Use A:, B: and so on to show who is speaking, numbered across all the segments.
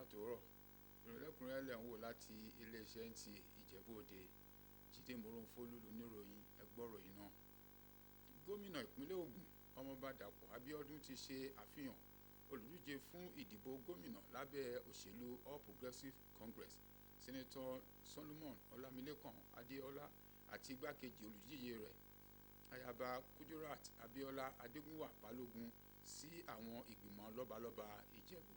A: àtòrọ̀ ìrọ̀lẹ́kùnrin lẹ̀ ń wò láti iléeṣẹ́ NTA Ìjẹ̀bú Òde. Jídé Moronfolu lóníròyìn ẹgbọ́ròyìn náà. Gómìnà ìpínlẹ̀ Ògùn Ọmọọba Dàpọ̀ Abíọ́dún ti ṣe àfihàn olùdíje fún ìdìbò gómìnà lábẹ́ òṣèlú All Progressives Congress Senator Solomon Ọlámilékan Adéọlá àti igbákejì olùdíje rẹ̀ Ayaba Kudirat Abíọ́lá Adégúnwà Balógun sí àwọn ìgbìmọ̀ lọ́balọ́ba Ìjẹ̀bú.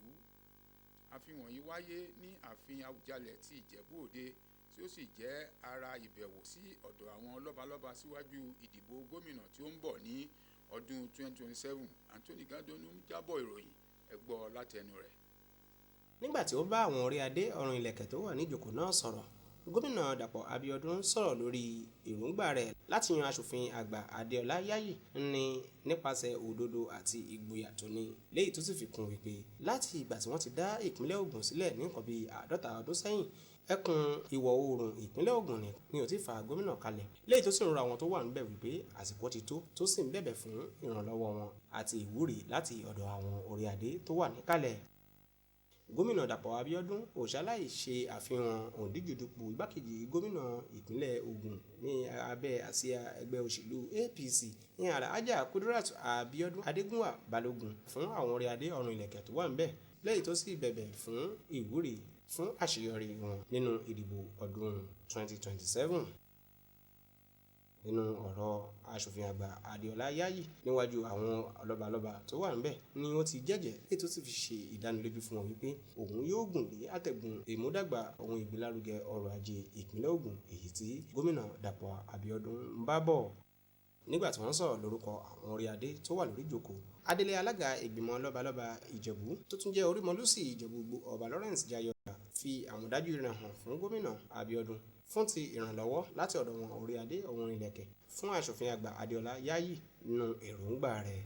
A: Àfihàn yìí wáyé ní ààfin Àwùjalẹ̀ ti Ìjẹ̀bú Òde tí ó sì jẹ́ ara ìbẹ̀wò sí ọ̀dọ̀ àwọn lọ́balọ́ba síwájú ìdìbò gómìnà tí ó ń bọ̀ ní ọdún 2027. Anthony Gandonu jábọ̀ ìròyìn ẹ gbọ́ látẹnu rẹ̀.
B: Nígbà tí ó bá àwọn orí adé ọ̀run ìlẹ̀kẹ̀ tó wà níjòkó náà sọ̀rọ̀, gómìnà Dàpọ̀ Abíọ́dún sọ̀rọ̀ lórí èròǹgbà rẹ̀ láti yan aṣòfin àgbà Adéọlá Yáyì ní nípasẹ̀ òdodo àti ìgboyà tó ní, léyìí tó sì fi kún wípé láti ìgbà tí wọ́n ti dá ìpínlẹ̀ Ògùn sílẹ̀ ní nǹkan bíi 50 ọdún sẹ́yìn, ẹkùn ìwọ̀ oòrùn ìpínlẹ̀ Ògùn ni ò ti fa gómìnà kalẹ̀, léyìí tó sì ń rọ àwọn tó wà níbẹ̀ wípé àsìkò ti tó sì ń bẹ̀bẹ̀ fún ìrànlọ́wọ́ wọn àti ìwúrí láti ọ̀dọ̀ àwọn orí adé tó wà níkàlẹ̀. Gómìnà Dàpọ̀ Abíọ́dún ò ṣaláì ṣe àfihàn òǹdíje dupò igbákejì gómìnà ìpínlẹ̀ Ògùn ní abẹ́ àsíá ẹgbẹ́ òṣèlú APC ní Alhaja Kudirat Abíọ́dún Adégúnwà Balógun fún àwọn orí adé ọ̀run ìlẹ̀kẹ̀ tó wà níbẹ̀, lẹ́yìn tó sì bẹ̀bẹ̀ fún ìwúrí fún àṣeyọrí wọn nínú ìdìbò ọdún 2027. Nínú ọ̀rọ̀ aṣòfin àgbà Adéọlá Yáyì níwájú àwọn lọ́balọ́ba tó wà níbẹ̀ ni ó ti jẹ́jẹ́ èyí tó sì fi ṣe ìdánilójú fún wọn wípé òun yóò gùn lé àtẹ̀gùn ìmúdàgbà ohun ìgbélárugẹ ọrọ̀ ajé ìpínlẹ̀ Ògùn èyí tí gómìnà Dàpọ̀ Abíọ́dún ń bá bọ̀. Nígbà tí wọ́n sọ̀rọ̀ lórúkọ àwọn orí adé tó wà lórí ìjókòó, Adélé alága ìgbìmọ̀ lọ́balọ́ba Ìjẹ̀bú tó tún jẹ́ orímọlúsì Ìjẹ̀bú Ọba Lawrence Jayọ̀dá fi àmọ̀dájú rẹ̀ hàn fún gómìnà Abíọ́dún fún ti ìrànlọ́wọ́ láti ọ̀dọ̀ wọn orí adé ọ̀run ìlẹ̀kẹ̀ fún aṣòfin àgbà Adéọlá Yáyì nínú èròǹgbà rẹ̀.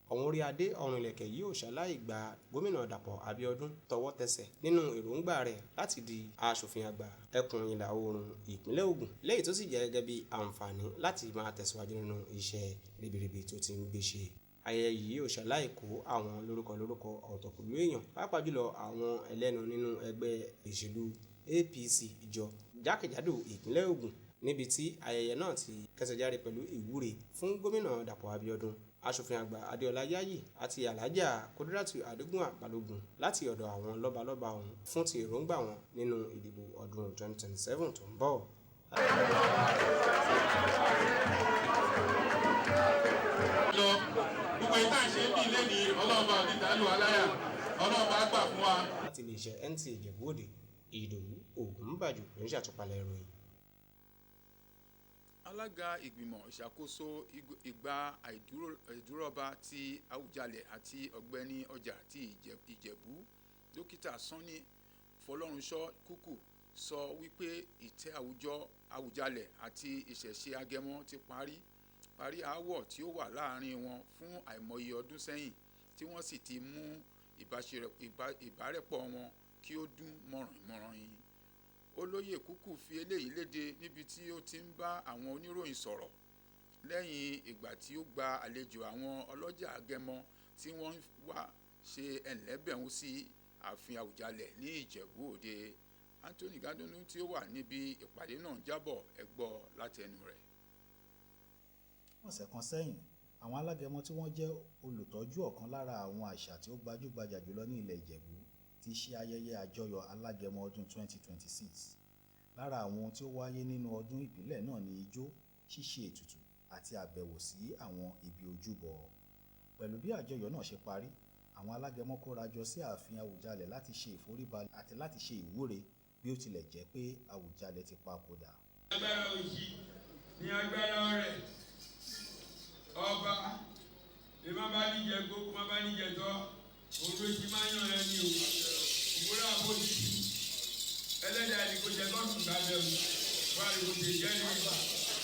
B: Àwọn orí adé ọ̀run ìlẹ̀kẹ̀ yìí ò ṣaláì gba gómìnà Dàpọ̀ Abíọ́dún tọwọ́ tẹsẹ̀ nínú èròǹgbà rẹ̀ láti di aṣòfin àgbà ẹkùn ìlà oòrùn ìpínlẹ̀ Ògùn, lẹ́yìn tó sì jẹ́ gẹ́gẹ́ bí àǹfààní láti máa tẹ̀síwájú nínú iṣẹ́ ribiribi tó ti ń gbé ṣe. Ayẹyẹ yìí ò ṣaláì kó àwọn lórúkọ ọ̀tọ̀kùlú èèyàn, pàápàá jùlọ àwọn ẹlẹ́nu nínú ẹgbẹ́ ìṣèlú APC ìjọ jákèjádò ìpínlẹ̀ Ògùn, níbi tí ayẹyẹ náà ti kẹsẹ̀járe pẹ̀lú ìwúre fún gómìnà Dàpọ̀ Abíọ́dún, aṣòfin àgbà Adéọlá Yáyì àti Alhaja Kudirat Adégúnwà Balógun láti ọ̀dọ̀ àwọn lọ́balọ́ba ọ̀hún fún ti èròǹgbà wọn nínú ìdìbò ọdún 2027 tó ń bọ̀.
C: Gbogbo ìta ṣe bí ilé ní ọlọ́ọ̀bá òdìdálù aláyà ọlọ́ọ̀bá gbà fún wa.
B: Láti iléeṣẹ́ NTA Ìjẹ̀bú Òde, Ìdòwú Ògúnbàjò ló ń ṣàtúpalẹ̀ ìròyìn.
A: Alága ìgbìmọ̀ ìṣàkóso ìgbà àìdúróba ti Àwùjalẹ̀ àti ọ̀gbẹ́ni ọjà ti Ìjẹ̀bú Dókítà Sanni Fọlọ́runṣọ́ Kúkú sọ wípé ìtẹ́ àwùjọ Àwùjalẹ̀ àti ìṣẹ̀ṣe Agẹmọ ti parí aáwọ̀ tí ó wà láàrin wọn fún àìmọye ọdún sẹ́yìn, tí wọ́n sì ti mú ìbárẹ́pọ̀ wọn kí ó dún mọ̀ràn-mọ̀ràn. Olóyè Kúkú fi eléyìí léde níbi tí ó ti ń bá àwọn oníròyìn sọ̀rọ̀ lẹ́yìn ìgbà tí ó gba àlejò àwọn ọlọ́jà Agẹmọ tí wọ́n wá ṣe ẹ̀ńlẹ́bẹ̀rún sí ààfin Àwùjalẹ̀ ní Ìjẹ̀bú Òde. Anthony Gandonu tí ó wà níbi ìpàdé náà jábọ̀ ẹ gbọ́ látẹnu rẹ̀.
D: Ọ̀sẹ̀ kan sẹ́yìn, àwọn alágẹmọ tí wọ́n jẹ́ olùtọ́jú ọ̀kan lára àwọn àṣà tí ó gbajúgbajà jùlọ ní ilẹ̀ Ìjẹ̀bú ti ṣe ayẹyẹ àjọyọ̀ alágẹmọ ọdún 2026. Lára àwọn ohun tí ó wáyé nínú ọdún ìbílẹ̀ náà ni ijó, ṣíṣe ètùtù àti àbẹ̀wò sí àwọn ibi ojúbọ. Pẹ̀lú bí àjọyọ̀ náà ṣe parí, àwọn alágẹmọ kóra jọ sí ààfin Àwùjalẹ̀ láti ṣe ìforíbalẹ̀ àti láti ṣe ìwúre bí ó tilẹ̀ jẹ́ pé Àwùjalẹ̀ ti papòdà.
C: Agbára òyì ni agbára rẹ̀. Ọba lè má bá níjẹ gbogbo má bá níjẹ tọ́, òun ló ti máa yan ẹni o. Ìwúrà àbójì ẹlẹ́dàá ni kò jẹ gọ́ọ̀sùn lábẹ́ mu, wárí kò jẹ jẹ́rẹ̀ mu,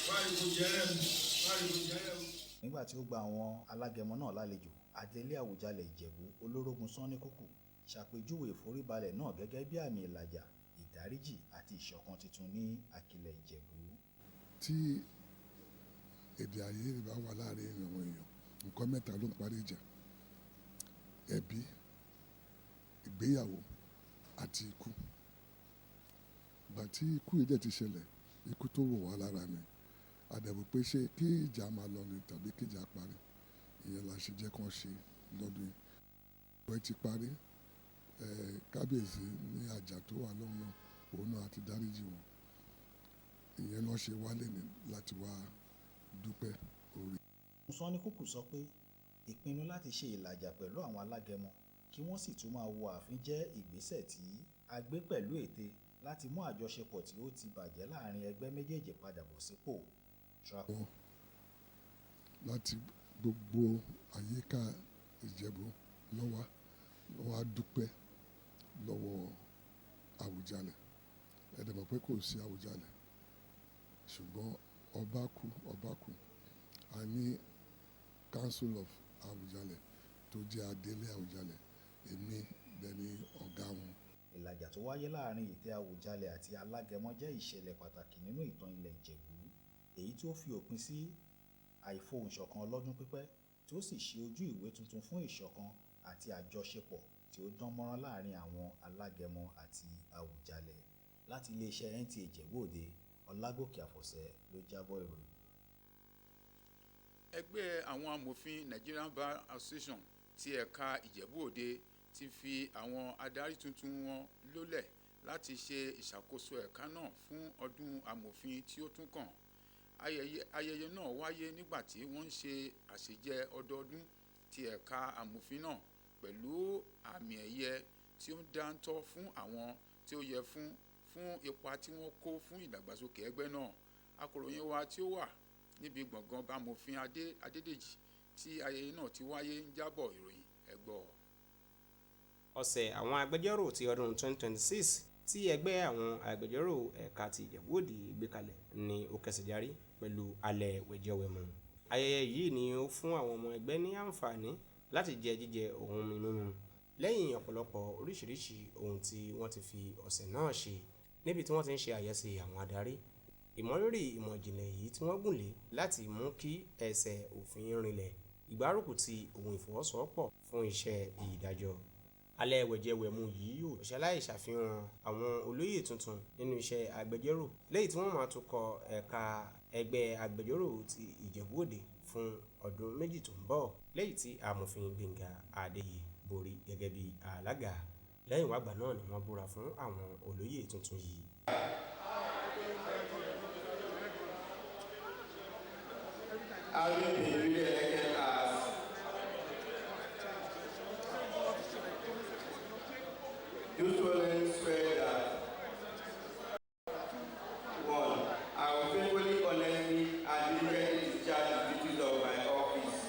C: wárí kò jẹ́rẹ̀ mu, wárí kò jẹ́rẹ̀ mu.
D: Nígbà tí ó gba àwọn alágẹmọ náà lálejò, Adelé Àwùjalẹ̀ Ìjẹ̀bú Olórógun Sanni Kúkú ṣàpèjúwe ìforíbalẹ̀ náà gẹ́gẹ́ bí àmì ìlàjà, ìdáríjì àti ìṣọ̀kan tuntun ní Akilẹ̀ Ìjẹ̀bú.
E: Tí èdè àìyedè bá wà láàrin àwọn èèyàn, nǹkan mẹ́ta ló ń parí ìjà: ẹbí, ìgbéyàwó àti ikú. Ìgbà tí ikú yìí dẹ̀ ti ṣẹlẹ̀, ikú tó wọ̀ wá lára ni. A dẹ̀ wò pé ṣé kí ìjà máa lọ ni tàbí kí ìjà parí. Ìyẹn la ṣe jẹ́ kán ṣe lọ́dún yìí. Ìwẹ̀ ti parí, kábíyèsí ní àjà tó wà lọ́hùn náà, òun náà àti dáríjì wọn. Ìyẹn ló ṣe wálé ní láti wá dúpẹ́ oore.
D: Sanni Kúkú sọ pé ìpinnu láti ṣe ìlàjà pẹ̀lú àwọn alágẹmọ kí wọ́n sì tún máa wo ààfin jẹ́ ìgbésẹ̀ tí a gbé pẹ̀lú ète láti mú àjọṣepọ̀ tí ó ti bàjẹ́ láàrin ẹgbẹ́ méjèèjì padà bọ̀ sípò.
E: Láti gbogbo àyíká Ìjẹ̀bú lọ́wọ́ á dúpẹ́ lọ́wọ́ Àwùjalẹ̀. Ẹ dẹ̀ mọ̀ pé kò sí Àwùjalẹ̀, ṣùgbọ́n ọba kú. A ní Council of Àwùjalẹ̀ tó jẹ́ adélé Àwùjalẹ̀, èmi dẹ̀ ni ọ̀gá wọn.
D: Ìlàjà tó wáyé láàrin ìtẹ́ Àwùjalẹ̀ àti alágẹmọ jẹ́ ìṣẹ̀lẹ̀ pàtàkì nínú ìtàn ilẹ̀ Ìjẹ̀bú, èyí tí ó fi òpin sí àìfohùnṣọ̀kan ọlọ́dún pípẹ́ tí ó sì ṣí ojú ìwé tuntun fún ìṣọ̀kan àti àjọṣepọ̀ tí ó dán mọ́rán láàrin àwọn alágẹmọ àti Àwùjalẹ̀. Láti iléeṣẹ́ NTA Ìjẹ̀bú Òde, Ọlágòkè Àfọ̀ṣẹ ló jábọ̀ ìròyìn.
A: Ẹgbẹ́ àwọn amòfin Nigerian Bar Association ti ẹ̀ka Ìjẹ̀bú Òde ti fi àwọn adarí tuntun wọn lólẹ̀ láti ṣe ìṣàkóso ẹ̀ka náà fún ọdún amòfin tí ó tún kàn. Ayẹyẹ náà wáyé nígbà tí wọ́n ń ṣe àṣejẹ ọdọọdún ti ẹ̀ka amòfin náà pẹ̀lú àmì ẹ̀yẹ tí ó ń dáńtọ́ fún àwọn tí ó yẹ fún ipa tí wọ́n kó fún ìdàgbàsókè ẹgbẹ́ náà. Akọ̀ròyìn wa tí ó wà níbi gbọ̀ngàn amòfin Adédèjì tí ayẹyẹ náà ti wáyé ń jábọ̀ ìròyìn ẹ gbọ́.
B: Ọ̀sẹ̀ àwọn agbẹjọ́rò ti ọdún 2026 tí ẹgbẹ́ àwọn agbẹjọ́rò ẹ̀ka ti Ìjẹ̀bú Òde gbé kalẹ̀ ni ó kẹsẹ̀ járí pẹ̀lú alẹ́ wẹ̀jẹwẹ̀mu. Ayẹyẹ yìí ni ó fún àwọn ọmọ ẹgbẹ́ ní àǹfààní láti jẹ jíjẹ ohun mímu lẹ́yìn ọ̀pọ̀lọpọ̀ oríṣiríṣi ohun tí wọ́n ti fi ọ̀sẹ̀ náà ṣe, níbi tí wọ́n ti ń ṣe àyẹ́sí àwọn adarí. Ìmọrírì ìmọ̀ ìjìnlẹ̀ yìí tí wọ́n gùn lé láti mú kí ẹsẹ̀ òfin rinlẹ̀, ìgbárùkù ti ohun ìfọwọ́sowọ́pọ̀ fún iṣẹ́ ìdájọ́. Alẹ́ wẹ̀jẹwẹ̀mu yìí yóò ṣàlàyé ṣàfihàn àwọn olóyè tuntun nínú iṣẹ́ agbẹjọ́rò lẹ́yìn tí wọ́n máa tukọ̀ ẹ̀ka ẹgbẹ́ agbẹjọ́rò ti Ìjẹ̀bú Òde fún ọdún méjì tó ń bọ̀, lẹ́yìn tí amòfin Gbénga Adéyè borí gẹ́gẹ́ bí alága. Lẹ́yìn wàgbà náà ni wọ́n búra fún àwọn olóyè tuntun yìí.
F: Having been duly elected as do solemnly swear that 1. I will faithfully, honestly, and diligently discharge the duties of my office.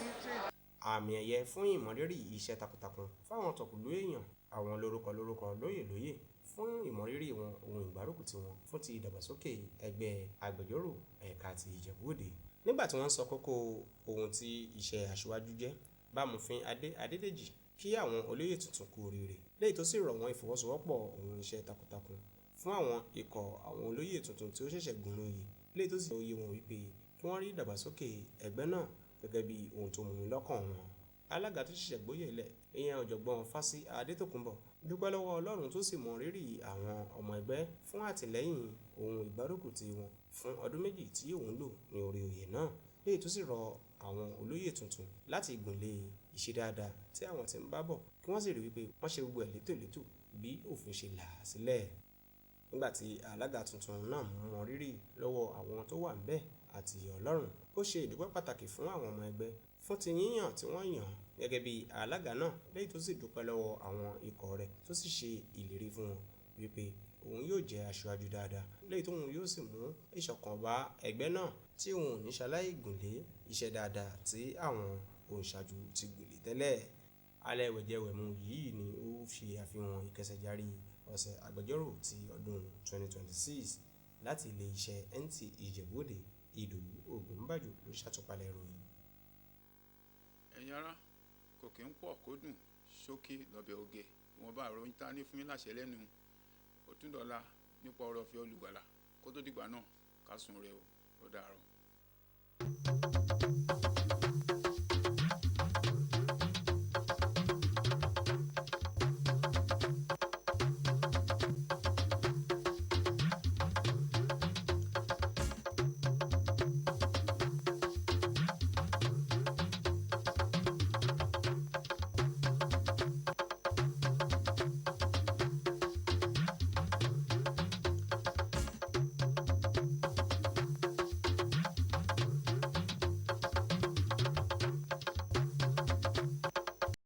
B: Àmì ẹ̀yẹ fún ìmọrírì iṣẹ́ takuntakun fáwọn tọkùlú èèyàn, àwọn lórúkọ lóyè fún ìmọrírì wọn ohun ìgbárùkù tí wọn fún ti ìdàgbàsókè ẹgbẹ́ agbẹjọ́rò ẹ̀ka ti Ìjẹ̀bú Òde. Nígbà tí wọ́n sọ kókó ohun tí iṣẹ́ aṣíwájú jẹ́, bámòfin Adédèjì kí àwọn olóyè tuntun kú oríire, lẹ́yìn tó sì rọ̀ wọ́n ìfọwọ́sowọ́pọ̀ ohun iṣẹ́ takuntakun fún àwọn ikọ̀ àwọn olóyè tuntun tí ó ṣẹ̀ṣẹ̀ gùn lóyè, lẹ́yìn tó sì yé wọn wípé kí wọ́n rí ìdàgbàsókè ẹgbẹ́ náà gẹ́gẹ́ bí ohun tó mú lọ́kàn wọn. Alága tó ṣẹ̀ṣẹ̀ gbóyè lẹ̀, ìyẹn ọ̀jọ̀gbọ́n Fásí Adétòkunbọ̀, dúpẹ́ lọ́wọ́ Ọlọ́run tó sì mọ rírì àwọn ọmọ ẹgbẹ́ fún àtìlẹ́yìn ohun ìgbárùkù tí wọn fún ọdún méjì tí òun lò ní orí oyè náà, lẹ́yìn tó sì rọ àwọn olóyè tuntun láti gùnlé ìṣe dáadáa tí àwọn ti ń bá bọ̀ kí wọ́n sì rí wípé wọ́n ṣe gbogbo ẹ̀ létòlétò bí òfin ṣe là á sílẹ̀. Nígbà tí alága tuntun náà mọ rírì lọ́wọ́ àwọn tó wà ńbẹ̀ àti Ọlọ́run, ó ṣe ìdúpẹ́ pàtàkì fún àwọn ọmọ ẹgbẹ́ fún ti yíyàn tí wọ́n yàn gẹ́gẹ́ bí alága náà, lẹ́yìn tó sì dúpẹ́ lọ́wọ́ àwọn ikọ̀ rẹ̀ tó sì ṣe ìlérí fún wọn wípé òun yóò jẹ́ aṣáájú dáadáa, lẹ́yìn tóun yóò sì mú ìṣọ̀kan bá ẹgbẹ́ náà tí òun ò ní ṣaláì gùnlé iṣẹ́ dáadáa tí àwọn òǹṣáájú ti gùnlé tẹ́lẹ̀. Alẹ́ wẹ̀jẹwẹ̀mu yìí ni ó ṣe àfihàn ìkẹsẹ̀járí ọ̀sẹ̀ agbẹjọ́rò ti ọdún 2026 láti ilé iṣẹ́ NTA Ìjẹ̀bú Òde. Ìdòwú Ògúnbàjò ló ṣàtúpalẹ̀ ìròyìn.
A: Ẹ̀yin ará, kò kí ń pọ̀ kó dùn, ṣókí lọ́bẹ̀ oge, ìwọ̀nba ìròyìn tá a ní fún yín láṣẹ lẹ́nu. Ó tún dọ̀la nípa ọ̀rọ̀ ọ̀fẹ́ olùgbàlà, kó tó dìgbà náà ká sùn rẹ̀ ó dàárọ̀.